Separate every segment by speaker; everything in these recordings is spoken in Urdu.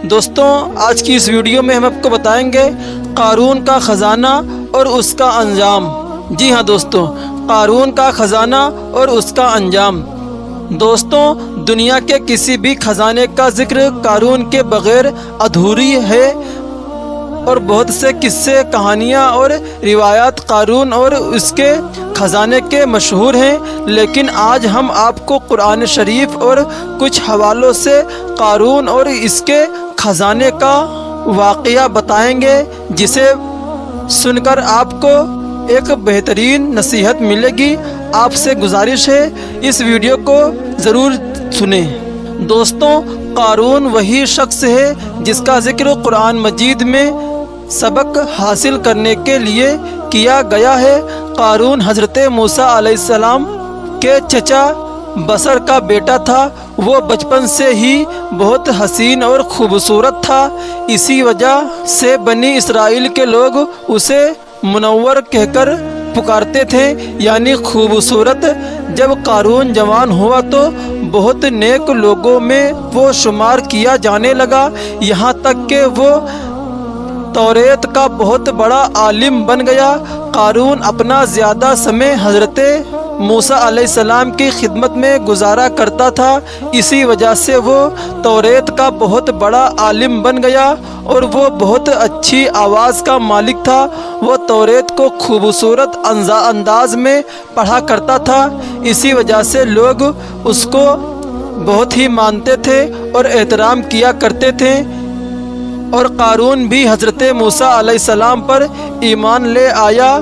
Speaker 1: دوستوں آج کی اس ویڈیو میں ہم آپ کو بتائیں گے قارون کا خزانہ اور اس کا انجام۔ جی ہاں دوستوں، قارون کا خزانہ اور اس کا انجام۔ دوستوں دنیا کے کسی بھی خزانے کا ذکر قارون کے بغیر ادھوری ہے، اور بہت سے قصے، کہانیاں اور روایات قارون اور اس کے خزانے کے مشہور ہیں، لیکن آج ہم آپ کو قرآن شریف اور کچھ حوالوں سے قارون اور اس کے خزانے کا واقعہ بتائیں گے، جسے سن کر آپ کو ایک بہترین نصیحت ملے گی۔ آپ سے گزارش ہے اس ویڈیو کو ضرور سنیں۔ دوستوں قارون وہی شخص ہے جس کا ذکر قرآن مجید میں سبق حاصل کرنے کے لیے کیا گیا ہے۔ قارون حضرت موسیٰ علیہ السلام کے چچا بصر کا بیٹا تھا۔ وہ بچپن سے ہی بہت حسین اور خوبصورت تھا، اسی وجہ سے بنی اسرائیل کے لوگ اسے منور کہہ کر پکارتے تھے، یعنی خوبصورت۔ جب قارون جوان ہوا تو بہت نیک لوگوں میں وہ شمار کیا جانے لگا، یہاں تک کہ وہ توریت کا بہت بڑا عالم بن گیا۔ قارون اپنا زیادہ سمے حضرت موسیٰ علیہ السلام کی خدمت میں گزارا کرتا تھا، اسی وجہ سے وہ توریت کا بہت بڑا عالم بن گیا، اور وہ بہت اچھی آواز کا مالک تھا۔ وہ توریت کو خوبصورت انداز میں پڑھا کرتا تھا، اسی وجہ سے لوگ اس کو بہت ہی مانتے تھے اور احترام کیا کرتے تھے۔ اور قارون بھی حضرت موسیٰ علیہ السلام پر ایمان لے آیا،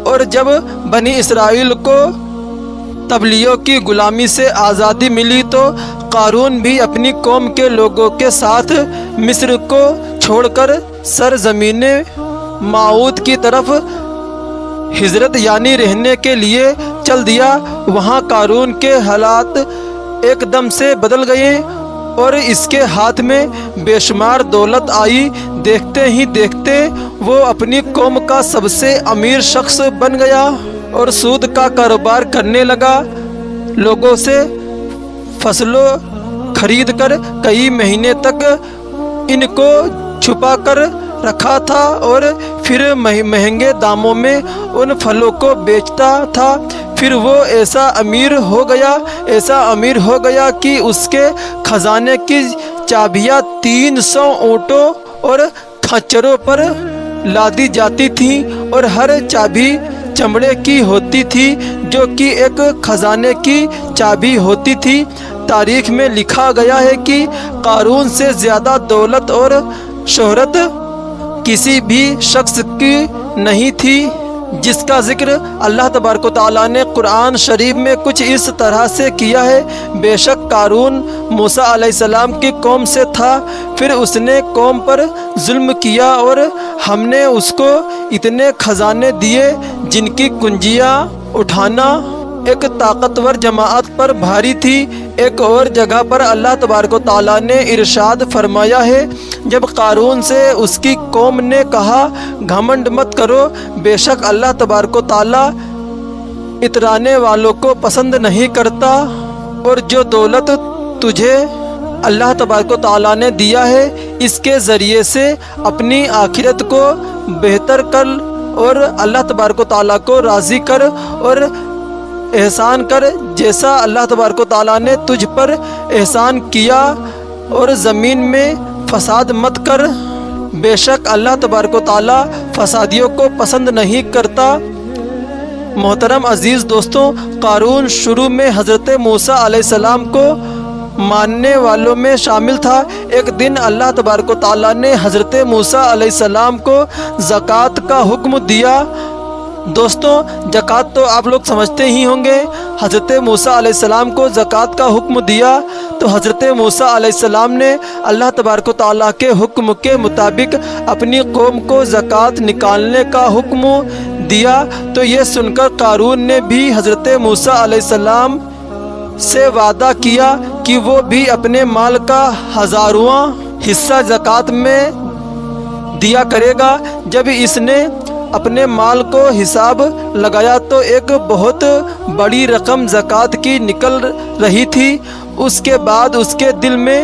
Speaker 1: اور جب بنی اسرائیل کو تبلیغ کی غلامی سے آزادی ملی تو قارون بھی اپنی قوم کے لوگوں کے ساتھ مصر کو چھوڑ کر سرزمین موعود کی طرف ہجرت یعنی رہنے کے لیے چل دیا۔ وہاں قارون کے حالات ایک دم سے بدل گئے اور اس کے ہاتھ میں بے شمار دولت آئی۔ دیکھتے ہی دیکھتے وہ اپنی قوم کا سب سے امیر شخص بن گیا اور سود کا کاروبار کرنے لگا۔ لوگوں سے فصلوں خرید کر کئی مہینے تک ان کو چھپا کر رکھا تھا، اور پھر مہنگے داموں میں ان پھلوں کو بیچتا تھا۔ پھر وہ ایسا امیر ہو گیا کہ اس کے خزانے کی چابیاں 300 اونٹوں اور کھچروں پر لادی جاتی تھیں، اور ہر چابی چمڑے کی ہوتی تھی، جو کہ ایک خزانے کی چابی ہوتی تھی۔ تاریخ میں لکھا گیا ہے کہ قارون سے زیادہ دولت اور شہرت کسی بھی شخص کی نہیں تھی، جس کا ذکر اللہ تبارک و تعالیٰ نے قرآن شریف میں کچھ اس طرح سے کیا ہے: بے شک قارون موسیٰ علیہ السلام کی قوم سے تھا، پھر اس نے قوم پر ظلم کیا، اور ہم نے اس کو اتنے خزانے دیے جن کی کنجیاں اٹھانا ایک طاقتور جماعت پر بھاری تھی۔ ایک اور جگہ پر اللہ تبارک و تعالیٰ نے ارشاد فرمایا ہے: جب قارون سے اس کی قوم نے کہا گھمنڈ مت کرو، بے شک اللہ تبارک و تعالیٰ اترانے والوں کو پسند نہیں کرتا، اور جو دولت تجھے اللہ تبارک و تعالیٰ نے دیا ہے اس کے ذریعے سے اپنی آخرت کو بہتر کر، اور اللہ تبارک و تعالیٰ کو راضی کر اور احسان کر، جیسا اللہ تبارک و تعالیٰ نے تجھ پر احسان کیا، اور زمین میں فساد مت کر، بے شک اللہ تبارک و تعالیٰ فسادیوں کو پسند نہیں کرتا۔ محترم عزیز دوستوں، قارون شروع میں حضرت موسیٰ علیہ السلام کو ماننے والوں میں شامل تھا۔ ایک دن اللہ تبارک و تعالیٰ نے حضرت موسیٰ علیہ السلام کو زکوٰۃ کا حکم دیا۔ دوستوں زکوٰۃ تو آپ لوگ سمجھتے ہی ہوں گے۔ حضرت موسیٰ علیہ السلام کو زکوٰۃ کا حکم دیا تو حضرت موسیٰ علیہ السلام نے اللہ تبارک و تعالیٰ کے حکم کے مطابق اپنی قوم کو زکوٰۃ نکالنے کا حکم دیا۔ تو یہ سن کر قارون نے بھی حضرت موسیٰ علیہ السلام سے وعدہ کیا کہ وہ بھی اپنے مال کا 1000واں حصہ زکوٰۃ میں دیا کرے گا۔ جب اس نے اپنے مال کو حساب لگایا تو ایک بہت بڑی رقم زکوٰۃ کی نکل رہی تھی۔ اس کے بعد اس کے دل میں